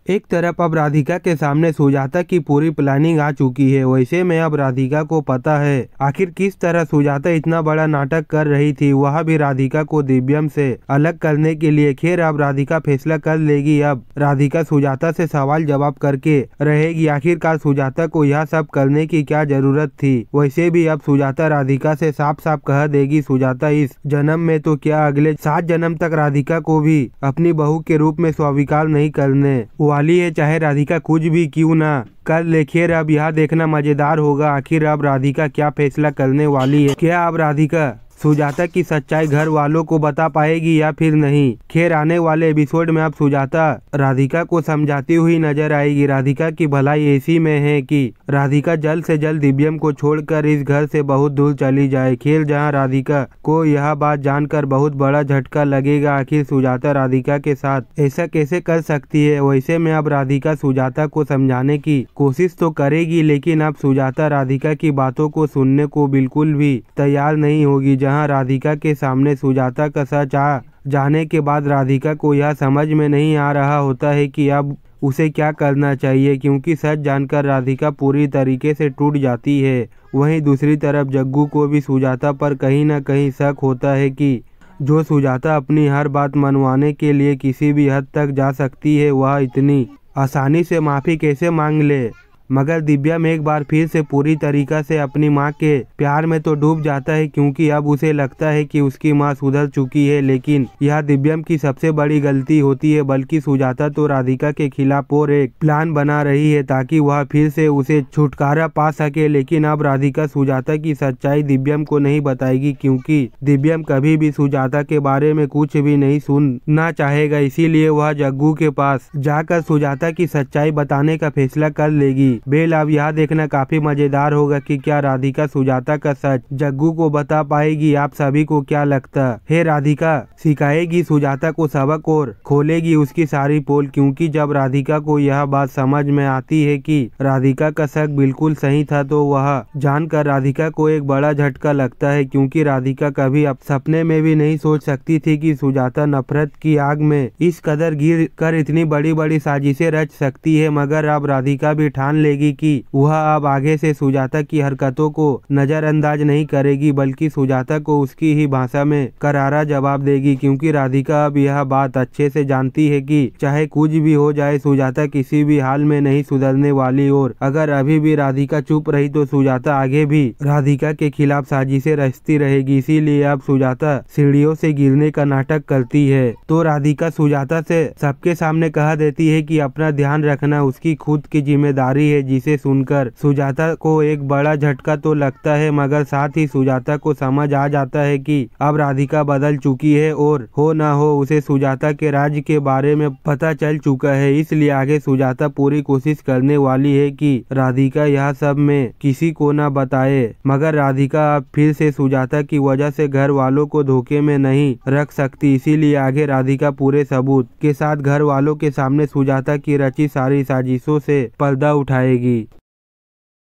एक तरफ अब राधिका के सामने सुजाता की पूरी प्लानिंग आ चुकी है। वैसे में अब राधिका को पता है आखिर किस तरह सुजाता इतना बड़ा नाटक कर रही थी, वह भी राधिका को दिव्यम से अलग करने के लिए। खैर अब राधिका फैसला कर लेगी। अब राधिका सुजाता से सवाल जवाब करके रहेगी आखिरकार सुजाता को यह सब करने की क्या जरूरत थी। वैसे भी अब सुजाता राधिका से साफ साफ कह देगी सुजाता इस जन्म में तो क्या अगले 7 जन्म तक राधिका को भी अपनी बहू के रूप में स्वीकार नहीं करने वाली है, चाहे राधिका कुछ भी क्यों ना कर ले। खैर अब यह देखना मजेदार होगा आखिर अब राधिका क्या फैसला करने वाली है। क्या अब राधिका सुजाता की सच्चाई घर वालों को बता पाएगी या फिर नहीं। खैर आने वाले एपिसोड में अब सुजाता राधिका को समझाती हुई नजर आएगी। राधिका की भलाई ऐसी में है कि राधिका जल्द से जल्द दिव्यम को छोड़कर इस घर से बहुत दूर चली जाए। खैर जहां राधिका को यह बात जानकर बहुत बड़ा झटका लगेगा, आखिर सुजाता राधिका के साथ ऐसा कैसे कर सकती है। वैसे में अब राधिका सुजाता को समझाने की कोशिश तो करेगी, लेकिन अब सुजाता राधिका की बातों को सुनने को बिल्कुल भी तैयार नहीं होगी। जहां राधिका के सामने सुजाता का सच आ जाने के बाद राधिका को यह समझ में नहीं आ रहा होता है कि अब उसे क्या करना चाहिए, क्योंकि सच जानकर राधिका पूरी तरीके से टूट जाती है। वहीं दूसरी तरफ जग्गू को भी सुजाता पर कहीं न कहीं शक होता है कि जो सुजाता अपनी हर बात मनवाने के लिए किसी भी हद तक जा सकती है, वह इतनी आसानी से माफ़ी कैसे मांग ले। मगर दिव्यम एक बार फिर से पूरी तरीका से अपनी मां के प्यार में तो डूब जाता है, क्योंकि अब उसे लगता है कि उसकी मां सुधर चुकी है। लेकिन यह दिव्यम की सबसे बड़ी गलती होती है, बल्कि सुजाता तो राधिका के खिलाफ और एक प्लान बना रही है ताकि वह फिर से उसे छुटकारा पा सके। लेकिन अब राधिका सुजाता की सच्चाई दिव्यम को नहीं बताएगी, क्योंकि दिव्यम कभी भी सुजाता के बारे में कुछ भी नहीं सुनना चाहेगा। इसीलिए वह जग्गू के पास जाकर सुजाता की सच्चाई बताने का फैसला कर लेगी। बेल अब यह देखना काफी मजेदार होगा कि क्या राधिका सुजाता का सच जग्गू को बता पाएगी। आप सभी को क्या लगता है, राधिका सिखाएगी सुजाता को सबक और खोलेगी उसकी सारी पोल। क्योंकि जब राधिका को यह बात समझ में आती है कि राधिका का शक बिल्कुल सही था, तो वह जानकर राधिका को एक बड़ा झटका लगता है, क्योंकि राधिका कभी अब सपने में भी नहीं सोच सकती थी कि सुजाता नफरत की आग में इस कदर गिर कर इतनी बड़ी बड़ी साजिशें रच सकती है। मगर अब राधिका भी ठान लेगी कि वह अब आगे से सुजाता की हरकतों को नजरअंदाज नहीं करेगी, बल्कि सुजाता को उसकी ही भाषा में करारा जवाब देगी। क्योंकि राधिका अब यह बात अच्छे से जानती है कि चाहे कुछ भी हो जाए, सुजाता किसी भी हाल में नहीं सुधरने वाली। और अगर अभी भी राधिका चुप रही तो सुजाता आगे भी राधिका के खिलाफ साजिशें रचती रहेगी। इसीलिए अब सुजाता सीढ़ियों से गिरने का नाटक करती है। तो राधिका सुजाता से सबके सामने कह देती है कि अपना ध्यान रखना उसकी खुद की जिम्मेदारी है, जिसे सुनकर सुजाता को एक बड़ा झटका तो लगता है, मगर साथ ही सुजाता को समझ आ जाता है कि अब राधिका बदल चुकी है और हो ना हो उसे सुजाता के राज के बारे में पता चल चुका है। इसलिए आगे सुजाता पूरी कोशिश करने वाली है कि राधिका यह सब में किसी को ना बताए। मगर राधिका अब फिर से सुजाता की वजह से घर वालों को धोखे में नहीं रख सकती। इसीलिए आगे राधिका पूरे सबूत के साथ घर वालों के सामने सुजाता की रची सारी साजिशों से पर्दा उठाएगी।